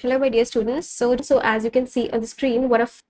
Hello, my dear students. So as you can see on the screen, one of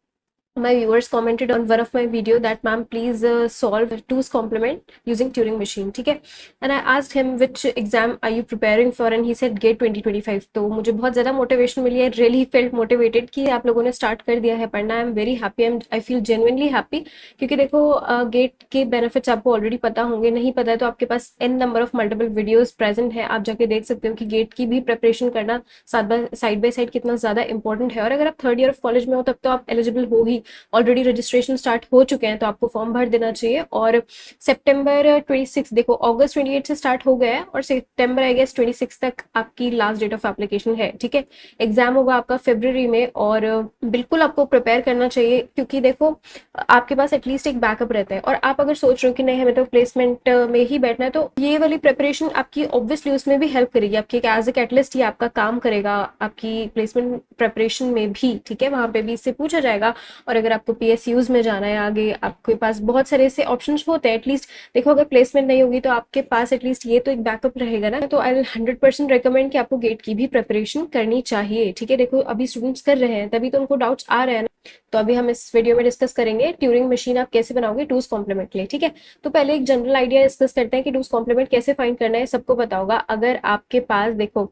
my viewers commented on one of my video that ma'am please solve 2's complement using Turing machine. ठीक है, and I asked him which exam are you preparing for and he said GATE 2025. तो मुझे बहुत ज़्यादा motivation मिली है, really felt motivated कि आप लोगों ने स्टार्ट कर दिया है पढ़ना. I am very happy, I feel genuinely happy, क्योंकि देखो गेट के बेनिफिट्स आपको ऑलरेडी पता होंगे, नहीं पता है तो आपके पास n number of multiple videos present है, आप जाके देख सकते हो कि गेट की भी प्रिपरेशन करना साइड बाय साइड कितना ज़्यादा इंपॉर्टेंट है. और अगर आप थर्ड ईयर ऑफ कॉलेज में हो तब तो आप एलिजिबल हो ही, ऑलरेडी रजिस्ट्रेशन स्टार्ट हो चुके हैं, तो आपको फॉर्म भर देना चाहिए. और सितंबर 26, देखो अगस्त 28 से स्टार्ट हो गया है और सितंबर आई गेस 26 तक आपकी लास्ट डेट ऑफ एप्लीकेशन है. ठीक है, एग्जाम होगा आपका फरवरी में और बिल्कुल आपको प्रिपेयर करना चाहिए, क्योंकि देखो आपके पास एटलीस्ट एक बैकअप रहता है. और आप अगर सोच रहे हो कि नहीं हमें तो प्लेसमेंट में ही बैठना है, तो ये वाली प्रिपरेशन आपकी ऑब्वियसली उसमें भी हेल्प करेगी, आपकी एज ए कैटलिस्ट ये आपका काम करेगा आपकी प्लेसमेंट प्रिपरेशन में भी. ठीक है, वहां पे भी इससे पूछा जाएगा. और अगर आपको PSUs में जाना है आगे, आपके पास बहुत सारे ऐसे ऑप्शंस होते हैं. एटलीस्ट देखो अगर प्लेसमेंट नहीं होगी तो आपके पास एटलीस्ट ये तो एक बैकअप रहेगा ना. तो आई 100% रिकमेंड कि आपको गेट की भी प्रिपरेशन करनी चाहिए. ठीक है, देखो अभी स्टूडेंट्स कर रहे हैं तभी तो उनको डाउट्स आ रहे हैं ना. तो अभी हम इस वीडियो में डिस्कस करेंगे ट्यूरिंग मशीन आप कैसे बनाओगे 2's कॉम्प्लीमेंट के लिए. ठीक है, तो पहले एक जनरल आइडिया डिस्कस करते हैं कि 2's कॉम्प्लीमेंट कैसे फाइंड करना है. सबको पता होगा, अगर आपके पास देखो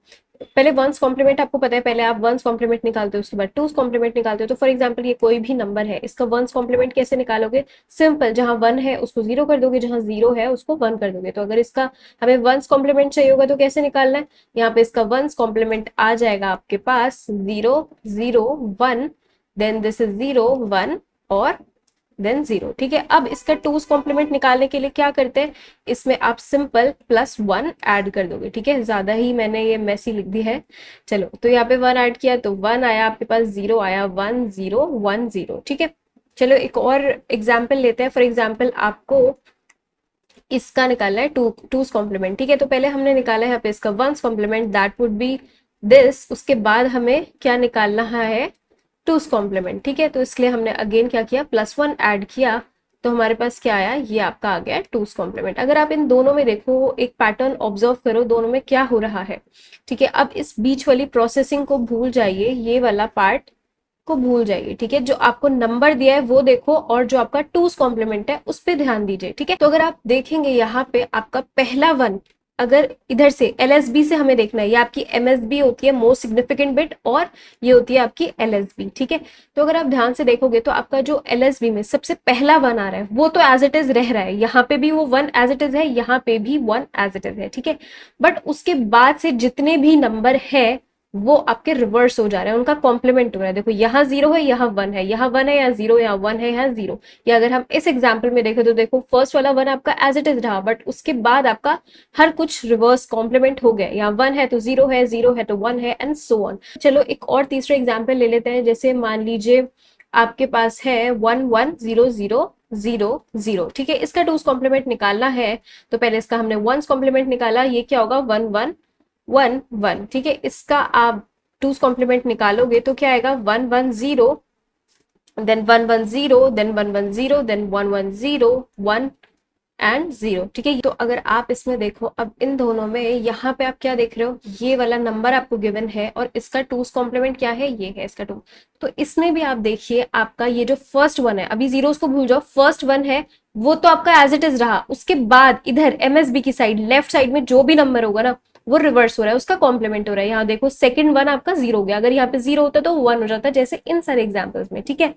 पहले 1's कॉम्प्लीमेंट आपको पता है, पहले आप 1's कॉम्प्लीमेंट निकालते हो, उसके बाद 2's कॉम्प्लीमेंट निकालते हो. तो फॉर एग्जांपल ये कोई भी नंबर है, इसका 1's कॉम्प्लीमेंट कैसे निकालोगे? सिंपल, जहां 1 है उसको 0 कर दोगे, जहां 0 है उसको 1 कर दोगे. तो अगर इसका हमें 1's कॉम्प्लीमेंट चाहिए होगा तो कैसे निकालना है? यहाँ पे इसका 1's कॉम्प्लीमेंट आ जाएगा आपके पास 0 0 1, देन दिस इज 0 1 और देन 0. ठीक है, अब इसका 2's कॉम्प्लीमेंट निकालने के लिए क्या करते हैं, इसमें आप सिंपल +1 ऐड कर दोगे. ठीक है, ज्यादा ही मैंने ये मैसी लिख दी है. चलो, तो यहाँ पे 1 ऐड किया तो 1 आया आपके पास, 0 आया, 1 0 1 0. ठीक है, चलो एक और एग्जाम्पल लेते हैं. फॉर एग्जाम्पल आपको इसका निकालना है 2's कॉम्प्लीमेंट. ठीक है, तो पहले हमने निकाला है यहाँ पे इसका 1's complement, that would be this. उसके बाद हमें क्या निकालना है? 2's complement. ठीक है, तो इसलिए हमने अगेन क्या किया, +1 ऐड किया, तो हमारे पास क्या आया, ये आपका आ गया 2's कॉम्प्लीमेंट. अगर आप इन दोनों में देखो, एक पैटर्न ऑब्जर्व करो दोनों में क्या हो रहा है. ठीक है, अब इस बीच वाली प्रोसेसिंग को भूल जाइए, ये वाला पार्ट को भूल जाइए. ठीक है, जो आपको नंबर दिया है वो देखो, और जो आपका 2's कॉम्प्लीमेंट है उस पर ध्यान दीजिए. ठीक है, तो अगर आप देखेंगे यहाँ पे आपका पहला 1, अगर इधर से LSB से हमें देखना है, ये आपकी MSB होती है मोस्ट सिग्निफिकेंट बिट, और ये होती है आपकी LSB. ठीक है, तो अगर आप ध्यान से देखोगे तो आपका जो LSB में सबसे पहला 1 आ रहा है वो तो एज इट इज रह रहा है, यहाँ पे भी वो 1 एज इट इज है, यहाँ पे भी 1 एज इट इज है. ठीक है, बट उसके बाद से जितने भी नंबर है वो आपके रिवर्स हो जा रहे हैं, उनका कॉम्प्लीमेंट हो रहा है. देखो यहाँ 0 है, यहाँ 1 है, यहाँ 1 है, यहाँ 0, यहाँ 1 है, यहाँ 0. या अगर हम इस एग्जाम्पल में देखें तो देखो फर्स्ट वाला 1 आपका एज इट इज रहा, बट उसके बाद आपका हर कुछ रिवर्स कॉम्प्लीमेंट हो गया. यहाँ 1 है तो 0 है, 0 है तो 1 है, एंड सो ऑन. चलो एक और तीसरा एग्जाम्पल ले लेते हैं. जैसे मान लीजिए आपके पास है 1 1 0 0 0 0. ठीक है, इसका 2's कॉम्प्लीमेंट निकालना है, तो पहले इसका हमने 1's कॉम्प्लीमेंट निकाला, ये क्या होगा 1 1 1 1. ठीक है, इसका आप 2's कॉम्प्लीमेंट निकालोगे तो क्या आएगा 1 1 0, देन 1 1 0, देन 1 1 0, देन 1 1 0 1 एंड 0. ठीक है, तो अगर आप इसमें देखो, अब इन दोनों में यहाँ पे आप क्या देख रहे हो, ये वाला नंबर आपको गिवन है और इसका 2's कॉम्प्लीमेंट क्या है, ये है इसका 2. तो इसमें भी आप देखिए आपका ये जो फर्स्ट 1 है, अभी 0 को भूल जाओ, फर्स्ट 1 है वो तो आपका एज इट इज रहा. उसके बाद इधर MSB की साइड लेफ्ट साइड में जो भी नंबर होगा ना वो रिवर्स हो रहा है, उसका कॉम्प्लीमेंट हो रहा है. यहाँ देखो सेकंड 1 आपका 0 हो गया, अगर यहाँ पे 0 होता तो 1 हो जाता, जैसे इन सारे एग्जाम्पल्स में. ठीक है,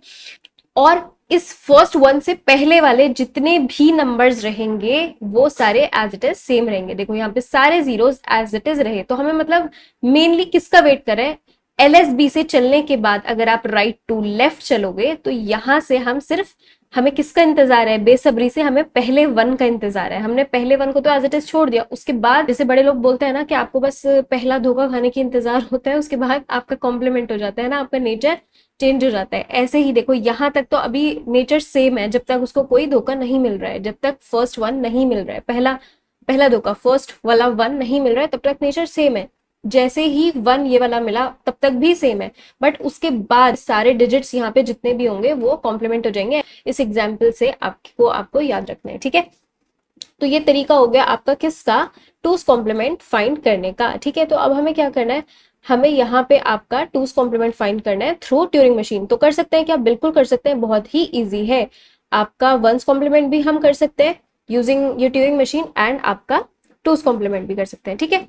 और इस फर्स्ट 1 से पहले वाले जितने भी नंबर्स रहेंगे वो सारे एज इट इज सेम रहेंगे. देखो यहाँ पे सारे जीरोस एज इट इज रहे, तो हमें मतलब मेनली किसका वेट करें, LSB से चलने के बाद अगर आप राइट टू लेफ्ट चलोगे तो यहां से हम सिर्फ, हमें किसका इंतजार है, बेसब्री से हमें पहले 1 का इंतजार है. हमने पहले 1 को तो एज इट इज छोड़ दिया, उसके बाद जैसे बड़े लोग बोलते हैं ना कि आपको बस पहला धोखा खाने की इंतजार होता है, उसके बाद आपका कॉम्प्लीमेंट हो जाता है ना, आपका नेचर चेंज हो जाता है. ऐसे ही देखो यहाँ तक तो अभी नेचर सेम है, जब तक उसको कोई धोखा नहीं मिल रहा है, जब तक फर्स्ट 1 नहीं मिल रहा है, पहला धोखा फर्स्ट वाला 1 नहीं मिल रहा है, तब तक नेचर सेम है. जैसे ही 1 ये वाला मिला तब तक भी सेम है, बट उसके बाद सारे डिजिट्स यहाँ पे जितने भी होंगे वो कॉम्प्लीमेंट हो जाएंगे. इस एग्जाम्पल से आपको याद रखना है. ठीक है, तो ये तरीका हो गया आपका किसका, 2's कॉम्प्लीमेंट फाइंड करने का. ठीक है, तो अब हमें क्या करना है, हमें यहाँ पे आपका टूज कॉम्प्लीमेंट फाइंड करना है थ्रू ट्यूरिंग मशीन। तो कर सकते हैं क्या? बिल्कुल कर सकते हैं, बहुत ही इजी है। आपका वंस कॉम्प्लीमेंट भी हम कर सकते हैं यूजिंग ये ट्यूरिंग मशीन, एंड आपका टूज कॉम्प्लीमेंट भी कर सकते हैं, ठीक है।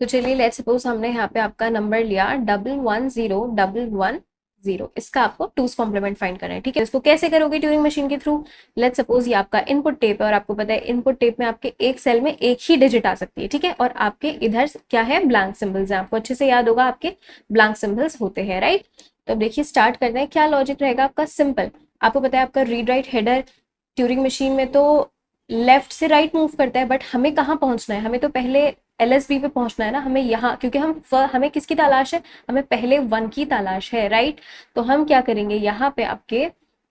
तो चलिए लेट्स सपोज हमने यहाँ पे आपका नंबर लिया 110110, इसका आपको टूज कॉम्प्लीमेंट फाइंड करना है, ठीक है। इसको कैसे करोगे ट्यूरिंग मशीन के थ्रू? लेट्स सपोज ये आपका इनपुट टेप है, और आपको पता है इनपुट टेप में आपके एक सेल में एक ही डिजिट आ सकती है, ठीक है। और आपके इधर क्या है? ब्लैंक सिंबल्स है, आपको अच्छे से याद होगा आपके ब्लैंक सिंबल्स होते हैं, राइट। तो अब देखिए स्टार्ट करते हैं। क्या लॉजिक रहेगा आपका? सिंपल। आपको पता है आपका read write header Turing machine में तो लेफ्ट से राइट मूव करता है, बट हमें कहाँ पहुंचना है? हमें तो पहले एलएसबी पे पहुंचना है ना, हमें यहाँ, क्योंकि हमें किसकी तलाश है? हमें पहले 1 की तलाश है, राइट। तो हम क्या करेंगे, यहाँ पे आपके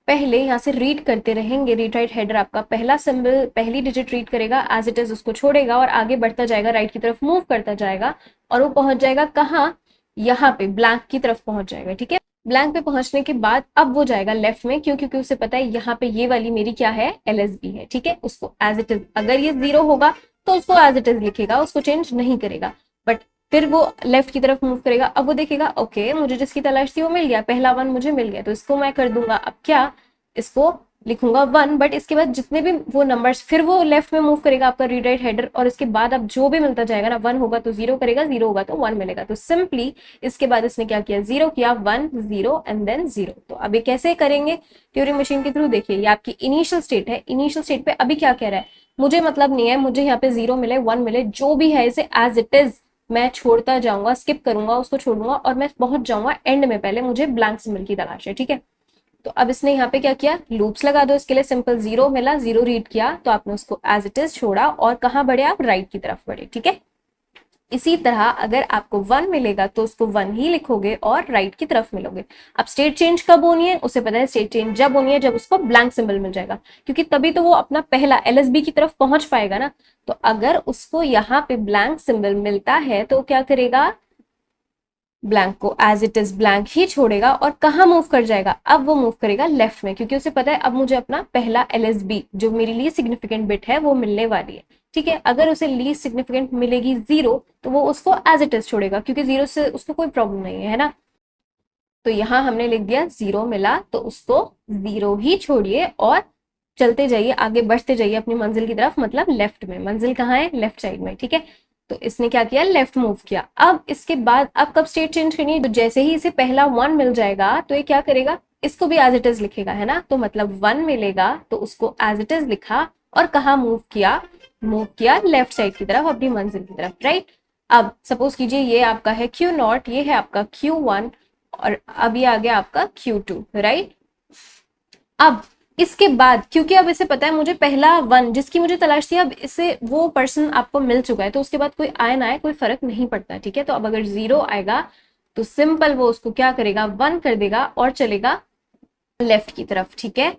पहले यहाँ से रीड करते रहेंगे। रीड राइट हेडर आपका पहला सिंबल, पहली डिजिट रीड करेगा, एज इट इज उसको छोड़ेगा और आगे बढ़ता जाएगा, राइट की तरफ मूव करता जाएगा, और वो पहुंच जाएगा कहाँ? यहाँ पे ब्लैंक की तरफ पहुंच जाएगा, ठीक है। ब्लैंक पे पहुंचने के बाद अब वो जाएगा लेफ्ट में, क्यों? क्योंकि उसे पता है यहाँ पे ये वाली मेरी क्या है? एलएसबी है, ठीक है। उसको एज इट इज, अगर ये 0 होगा तो उसको एज इट इज लिखेगा, उसको चेंज नहीं करेगा। बट फिर वो लेफ्ट की तरफ मूव करेगा, अब वो देखेगा ओके मुझे जिसकी तलाश थी वो मिल गया, पहला 1 मुझे मिल गया, तो इसको मैं कर दूंगा अब क्या? इसको लिखूंगा 1, बट इसके बाद जितने भी वो नंबर्स, फिर वो लेफ्ट में मूव करेगा आपका रीड राइट हेडर, और इसके बाद अब जो भी मिलता जाएगा ना, 1 होगा तो 0 करेगा, 0 होगा तो 1 मिलेगा। तो सिंपली इसके बाद इसने क्या किया? 0 किया, 1 0 एंड देन 0। तो अभी कैसे करेंगे ट्यूरिंग मशीन के थ्रू? देखिए ये आपकी इनिशियल स्टेट है, इनिशियल स्टेट पे अभी क्या कह रहा है? मुझे मतलब नहीं है, मुझे यहाँ पे 0 मिले 1 मिले, जो भी है इसे एज इट इज मैं छोड़ता जाऊंगा, स्किप करूंगा, उसको छोड़ूंगा और मैं पहुंच जाऊंगा एंड में, पहले मुझे ब्लैंक सिंबल की तलाश है, ठीक है। तो अब इसने यहाँ पे क्या किया? लूप्स लगा दो इसके लिए। सिंपल 0 मिला, 0 रीड किया, तो आपने उसको एज इट इज छोड़ा और कहाँ बढ़े? आप राइट की तरफ बढ़े, ठीक है। इसी तरह अगर आपको 1 मिलेगा तो उसको 1 ही लिखोगे और राइट की तरफ मिलोगे। अब स्टेट चेंज कब होनी है? उसे पता है स्टेट चेंज जब होनी है जब उसको ब्लैंक सिंबल मिल जाएगा, क्योंकि तभी तो वो अपना पहला एलएसबी की तरफ पहुंच पाएगा ना। तो अगर उसको यहाँ पे ब्लैंक सिंबल मिलता है तो क्या करेगा? ब्लैंक को एज इट इज ब्लैंक ही छोड़ेगा, और कहाँ मूव कर जाएगा? अब वो मूव करेगा लेफ्ट में, क्योंकि उसे पता है अब मुझे अपना पहला एलएसबी जो मेरे लिए सिग्निफिकेंट बिट है वो मिलने वाली है, ठीक है। अगर उसे लीस्ट सिग्निफिकेंट मिलेगी 0 तो वो उसको एज इट इज छोड़ेगा, क्योंकि 0 से उसको कोई प्रॉब्लम नहीं है ना। तो यहाँ हमने लिख दिया 0 मिला तो उसको 0 ही छोड़िए और चलते जाइए, आगे बढ़ते जाइए अपनी मंजिल की तरफ, मतलब लेफ्ट में। मंजिल कहाँ है? लेफ्ट साइड में, ठीक है। तो इसने क्या किया? लेफ्ट मूव किया। अब इसके बाद अब कब स्टेट चेंज करनी है? तो जैसे ही इसे पहला 1 मिल जाएगा तो ये क्या करेगा? इसको भी एज इट इज लिखेगा, है ना। तो मतलब 1 मिलेगा तो उसको एज इट इज लिखा, और कहाँ मूव किया? मूव किया लेफ्ट साइड की तरफ, अपनी मंजिल की तरफ, राइट। अब सपोज कीजिए ये आपका है Q0, ये है आपका Q1, और अब ये आ गया आपका Q2, राइट। अब इसके बाद, क्योंकि अब इसे पता है मुझे पहला 1 जिसकी मुझे तलाश थी, अब इसे वो पर्सन आपको मिल चुका है, तो उसके बाद कोई आए ना आए कोई फर्क नहीं पड़ता, ठीक है। तो अब अगर 0 आएगा तो सिंपल वो उसको क्या करेगा? 1 कर देगा और चलेगा लेफ्ट की तरफ, ठीक है।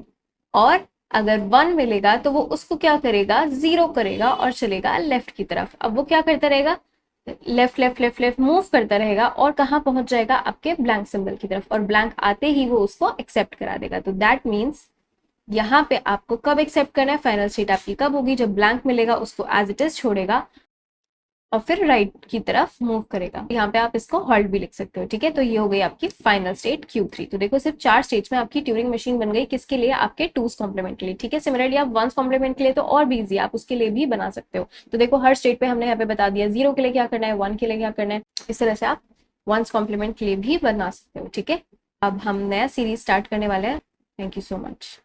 और अगर 1 मिलेगा तो वो उसको क्या करेगा? 0 करेगा और चलेगा लेफ्ट की तरफ। अब वो क्या करता रहेगा? Left left left left move करता रहेगा, और कहाँ पहुंच जाएगा? आपके ब्लैंक सिंबल की तरफ, और ब्लैंक आते ही वो उसको एक्सेप्ट करा देगा। तो दैट मीन्स यहाँ पे आपको कब एक्सेप्ट करना है? फाइनल स्टेट आपकी कब होगी? जब ब्लैंक मिलेगा उसको एज इट इज छोड़ेगा और फिर राइट की तरफ मूव करेगा। यहाँ पे आप इसको हॉल्ट भी लिख सकते हो, ठीक है। तो ये हो गई आपकी फाइनल स्टेट Q3। तो देखो सिर्फ 4 स्टेट्स में आपकी ट्यूरिंग मशीन बन गई, किसके लिए? आपके टूज कॉम्प्लीमेंट के लिए, ठीक है। सिमिलरली आप वंस कॉम्प्लीमेंट के लिए तो और भी इजी, आप उसके लिए भी बना सकते हो। तो देखो हर स्टेट पे हमने यहाँ पे बता दिया 0 के लिए क्या करना है, 1 के लिए क्या करना है। इस तरह से आप वंस कॉम्प्लीमेंट के लिए भी बना सकते हो, ठीक है। अब हम नया सीरीज स्टार्ट करने वाले हैं। Thank you so much.